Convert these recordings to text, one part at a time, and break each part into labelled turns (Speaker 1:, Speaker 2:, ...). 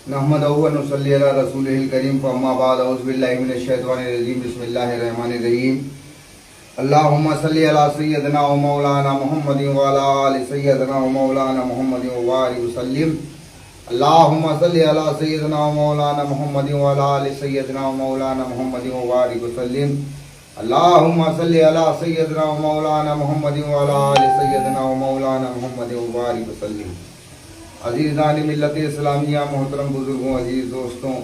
Speaker 1: नहमदहु व नुसल्ली अला रसूलिहिल करीम फअम्मा बाद औज़ु बिल्लाहि मिनश शैतानिर रजीम बिस्मिल्लाहिर रहमानिर रहीम अल्लाहुम्मा सल्ली अला सय्यदिना व मौलाना मुहम्मदिन व अला आलि सय्यदिना व मौलाना मुहम्मदिन व बारिक वसल्लिम अल्लाहुम्मा सल्ली अला सय्यदिना व मौलाना मुहम्मदिन व अला आलि सय्यदिना व मौलाना मुहम्मदिन व बारिक वसल्लिम अल्लाहुम्मा सल्ली अला सय्यदिना व मौलाना मुहम्मदिन व अला आलि सय्यदिना व मौलाना मुहम्मदिन व बारिक वसल्लिम। अज़ीज़ान मिल्लत इस्लामिया, मोहतरम बुजुर्गों, अजीज़ दोस्तों,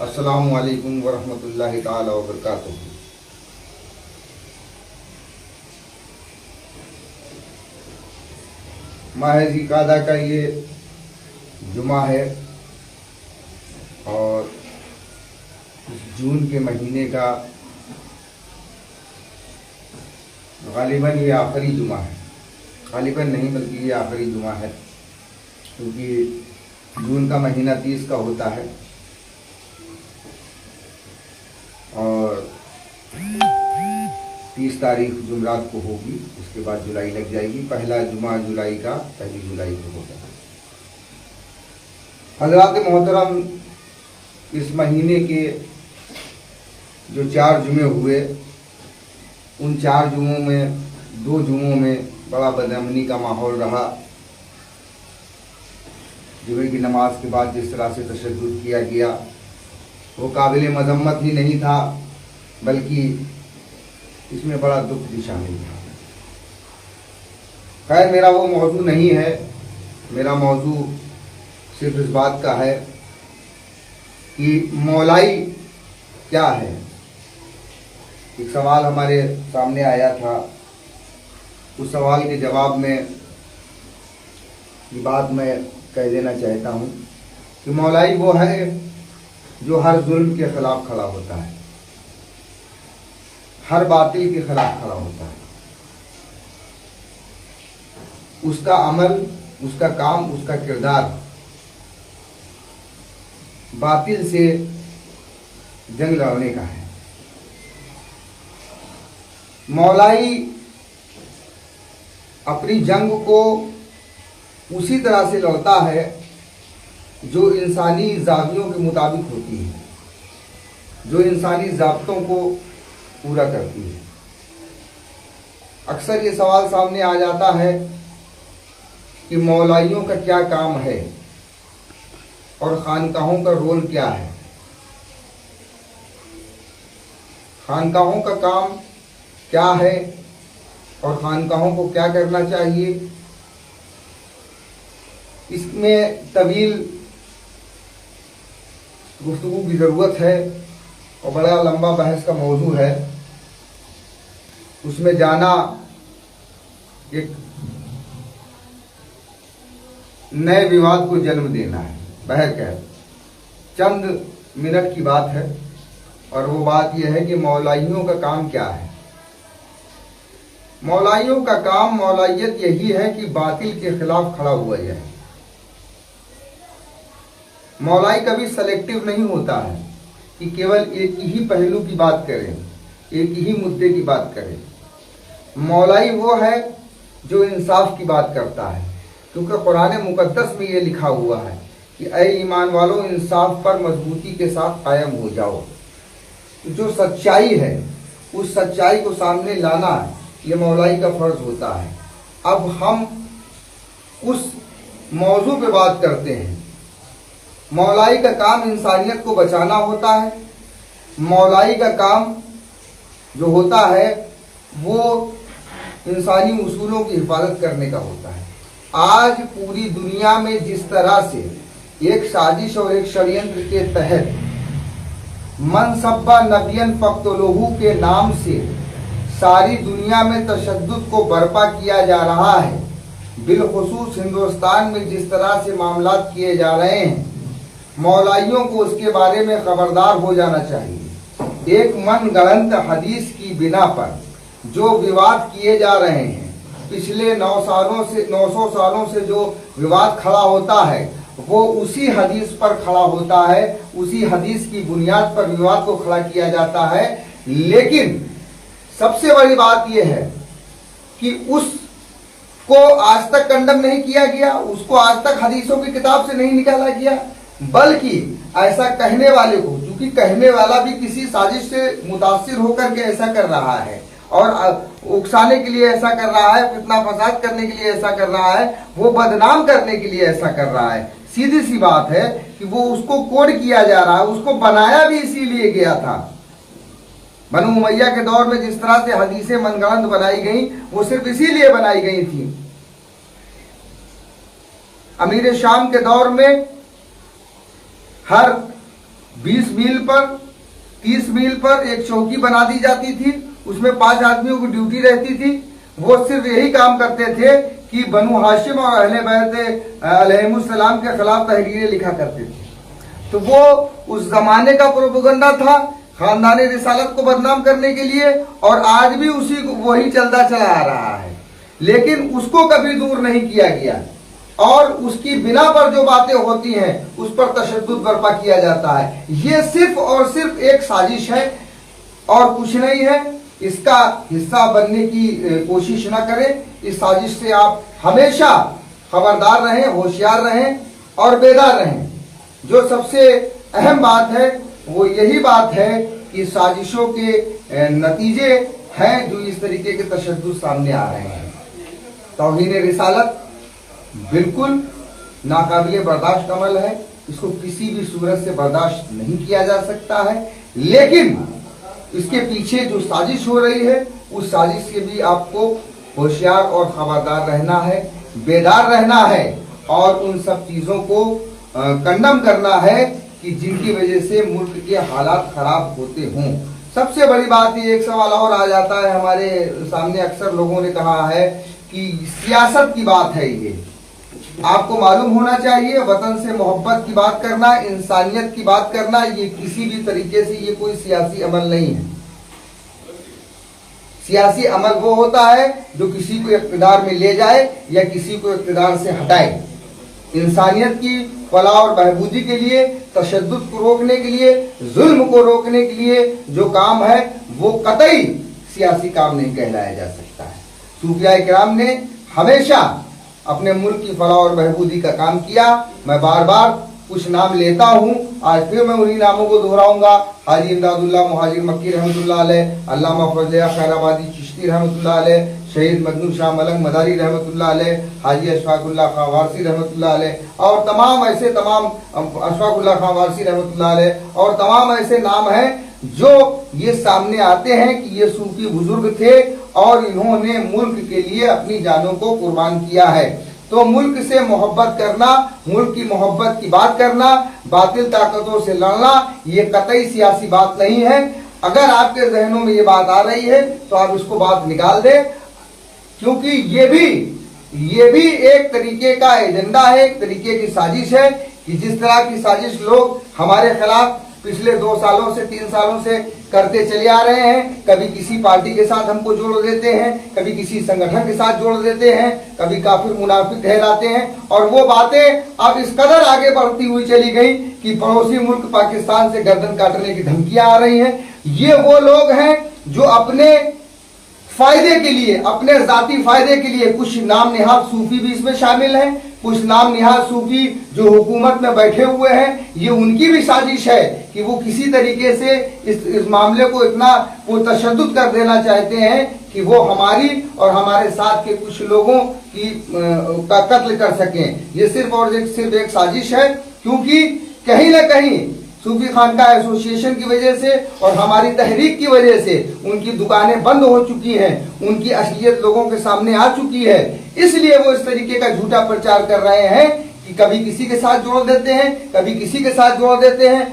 Speaker 1: अस्सलामु अलैकुम व रहमतुल्लाहि ताला व बरकातुहू। माह ज़िलक़ादा का ये जुमा है और जून के महीने का गालिबन ये आखिरी जुमा है। गालिबन नहीं बल्कि ये आखिरी जुमा है, क्योंकि जून का महीना 30 का होता है और 30 तारीख जुमरात को होगी। उसके बाद जुलाई लग जाएगी। पहला जुमा जुलाई का 1 जुलाई को होगा। हज़रात मोहतरम, इस महीने के जो 4 जुमे हुए, उन 4 जुमों में 2 जुमों में बड़ा बदअमनी का माहौल रहा। जुमे की नमाज के बाद जिस तरह से तशद्दुद किया गया वो काबिल मजम्मत ही नहीं था, बल्कि इसमें बड़ा दुख भी शामिल था। खैर, मेरा वो मौजू नहीं है। मेरा मौजू सिर्फ इस बात का है कि मौलाई क्या है। एक सवाल हमारे सामने आया था। उस सवाल के जवाब में ये बात मैं कह देना चाहता हूँ कि मौलाई वो है जो हर जुल्म के खिलाफ खड़ा होता है, हर बातिल के खिलाफ खड़ा होता है। उसका अमल, उसका काम, उसका किरदार बातिल से जंग लड़ने का है। मौलाई अपनी जंग को उसी तरह से लड़ता है जो इंसानी ज़ाबियों के मुताबिक होती है, जो इंसानी ज़ाब्तों को पूरा करती है। अक्सर ये सवाल सामने आ जाता है कि मौलाइयों का क्या काम है और खानकाहों का रोल क्या है। खानकाहों का काम क्या है और खानकाहों को क्या करना चाहिए, इसमें तवील गुफ्तगू की ज़रूरत है और बड़ा लंबा बहस का मौजू है। उसमें जाना एक नए विवाद को जन्म देना है। बहरकैफ चंद मिनट की बात है और वो बात यह है कि मौलाइयों का काम क्या है। मौलाइयों का काम, मौलाइयत यही है कि बातिल के खिलाफ खड़ा हुआ जाए। मौलाई कभी सेलेक्टिव नहीं होता है कि केवल एक ही पहलू की बात करें, एक ही मुद्दे की बात करें। मौलाई वो है जो इंसाफ की बात करता है, क्योंकि कुरान मुकद्दस में ये लिखा हुआ है कि ऐ ईमान वालों, इंसाफ पर मजबूती के साथ कायम हो जाओ। जो सच्चाई है उस सच्चाई को सामने लाना ये मौलाई का फर्ज होता है। अब हम उस मौजू पे बात करते हैं। मौलाई का काम इंसानियत को बचाना होता है। मौलाई का काम जो होता है वो इंसानी उसूलों की हिफाजत करने का होता है। आज पूरी दुनिया में जिस तरह से एक साजिश और एक षड्यंत्र के तहत मन सब्बा नबियन फक्तुलूहु के नाम से सारी दुनिया में तशद्दुद को बर्पा किया जा रहा है, बिलखुसूस हिंदुस्तान में जिस तरह से मामलात किए जा रहे हैं, मौलाइयों को उसके बारे में खबरदार हो जाना चाहिए। एक मन गढ़ंत हदीस की बिना पर जो विवाद किए जा रहे हैं, पिछले 900 सालों से जो विवाद खड़ा होता है वो उसी हदीस पर खड़ा होता है, उसी हदीस की बुनियाद पर विवाद को खड़ा किया जाता है। लेकिन सबसे बड़ी बात यह है कि उसको आज तक कंडम नहीं किया गया, उसको आज तक हदीसों की किताब से नहीं निकाला गया। बल्कि ऐसा कहने वाले को, क्योंकि कहने वाला भी किसी साजिश से मुतासिर होकर के ऐसा कर रहा है और उकसाने के लिए ऐसा कर रहा है, फितना फसाद करने के लिए ऐसा कर रहा है, वो बदनाम करने के लिए ऐसा कर रहा है। सीधी सी बात है कि वो उसको कोड किया जा रहा है, उसको बनाया भी इसीलिए गया था। बनु उमैया के दौर में जिस तरह से हदीसें मनगढ़ंत बनाई गई, वो सिर्फ इसीलिए बनाई गई थी। अमीर शाम के दौर में हर 20 मील पर 30 मील पर एक चौकी बना दी जाती थी, उसमें 5 आदमियों की ड्यूटी रहती थी। वो सिर्फ यही काम करते थे कि बनु हाशिम और अहले बैत अलैहिमुस्सलाम के खिलाफ तहरीरें लिखा करते थे। तो वो उस जमाने का प्रोपेगेंडा था खानदानी रिसालत को बदनाम करने के लिए, और आज भी उसी को वही चलता चला आ रहा है। लेकिन उसको कभी दूर नहीं किया गया और उसकी बिना पर जो बातें होती हैं उस पर तशद्दुद बर्पा किया जाता है। ये सिर्फ और सिर्फ एक साजिश है और कुछ नहीं है। इसका हिस्सा बनने की कोशिश ना करें। इस साजिश से आप हमेशा खबरदार रहें, होशियार रहें और बेदार रहें। जो सबसे अहम बात है वो यही बात है कि साजिशों के नतीजे हैं जो इस तरीके के तशद्दुद सामने आ रहे हैं। तौहीन रिसालत बिल्कुल नाकाबिले बर्दाश्त अमल है, इसको किसी भी सूरत से बर्दाश्त नहीं किया जा सकता है। लेकिन इसके पीछे जो साजिश हो रही है उस साजिश से भी आपको होशियार और खबरदार रहना है, बेदार रहना है और उन सब चीजों को कंडम करना है कि जिनकी वजह से मुल्क के हालात खराब होते हों। सबसे बड़ी बात ये एक सवाल और आ जाता है हमारे सामने, अक्सर लोगों ने कहा है कि सियासत की बात है। ये आपको मालूम होना चाहिए, वतन से मोहब्बत की बात करना, इंसानियत की बात करना, ये किसी भी तरीके से ये कोई सियासी अमल नहीं है। सियासी अमल वो होता है जो किसी को इक़्तिदार में ले जाए या किसी को इक़्तिदार से हटाए। इंसानियत की फलाह और बहबूदी के लिए, तशद्दुद को रोकने के लिए, जुल्म को रोकने के लिए जो काम है वो कतई सियासी काम नहीं कहलाया जा सकता है। सूफिया किराम ने हमेशा अपने मुल्क की फलाह और बहबूदी का काम किया। मैं बार बार कुछ नाम लेता हूँ, आज फिर मैं उन्हीं नामों को दोहराऊंगा। हाजी इमदादुल्लाह मुहाजिर मक्की रहमतुल्लाह अलैह, अल्लामा फजल खैराबादी चिश्ती रहमतुल्लाह अलैह, शहीद मजनू शाह मलंग मदारी रहमतुल्लाह अलैह, हाजी अशफाकुल्लाह खां वारसी रहमतुल्लाह अलैह और तमाम अशफाकुल्लाह खां वारसी रहमतुल्लाह अलैह और तमाम ऐसे नाम हैं जो ये सामने आते हैं कि ये सूफी बुजुर्ग थे और इन्होंने मुल्क के लिए अपनी जानों को कुर्बान किया है। तो मुल्क से मोहब्बत करना, मुल्क की मोहब्बत की बात करना, बातिल ताकतों से लड़ना, ये कतई सियासी बात नहीं है। अगर आपके जहनों में ये बात आ रही है तो आप इसको बात निकाल दें, क्योंकि ये भी एक तरीके का एजेंडा है, एक तरीके की साजिश है कि जिस तरह की साजिश लोग हमारे खिलाफ पिछले 2 सालों से 3 सालों से करते चले आ रहे हैं। कभी किसी पार्टी के साथ हमको जोड़ देते हैं, कभी किसी संगठन के साथ जोड़ देते हैं, कभी काफिर मुनाफिक ठहराते हैं और वो बातें अब इस कदर आगे बढ़ती हुई चली गई कि पड़ोसी मुल्क पाकिस्तान से गर्दन काटने की धमकियां आ रही हैं। ये वो लोग हैं जो अपने फायदे के लिए, अपने जाती फायदे के लिए, कुछ नाम निहाद सूफी भी इसमें शामिल हैं, कुछ नाम निहाद सूफी जो हुकूमत में बैठे हुए हैं, ये उनकी भी साजिश है कि वो किसी तरीके से इस मामले को इतना वो तशद्दुद कर देना चाहते हैं कि वो हमारी और हमारे साथ के कुछ लोगों की का कत्ल कर सकें। ये सिर्फ और सिर्फ एक साजिश है, क्योंकि कहीं ना कहीं सूफी खानका एसोसिएशन की वजह से और हमारी तहरीक की वजह से उनकी दुकानें बंद हो चुकी हैं, उनकी असलियत लोगों के सामने आ चुकी है। इसलिए वो इस तरीके का झूठा प्रचार कर रहे हैं कि कभी किसी के साथ जोड़ देते हैं, कभी किसी के साथ जोड़ देते हैं।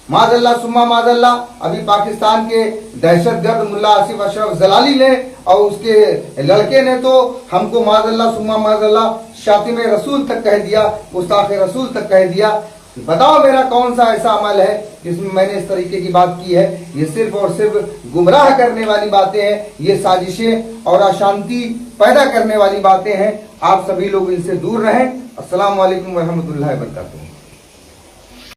Speaker 1: माज़अल्लाह सुम्मा माज़अल्लाह, अभी पाकिस्तान के दहशतगर्द मुल्ला आसिफ अशरफ जलाली ने और उसके लड़के ने तो हमको माज़अल्लाह सुम्मा माज़अल्लाह शातिम रसूल तक कह दिया, गुस्ताख रसूल तक कह दिया। बताओ मेरा कौन सा ऐसा अमल है जिसमें मैंने इस तरीके की बात की है। ये सिर्फ और सिर्फ गुमराह करने वाली बातें हैं, ये साजिशें और अशांति पैदा करने वाली बातें हैं। आप सभी लोग इनसे दूर रहें। अस्सलाम वालेकुम व रहमतुल्लाहि व बरकातुहू।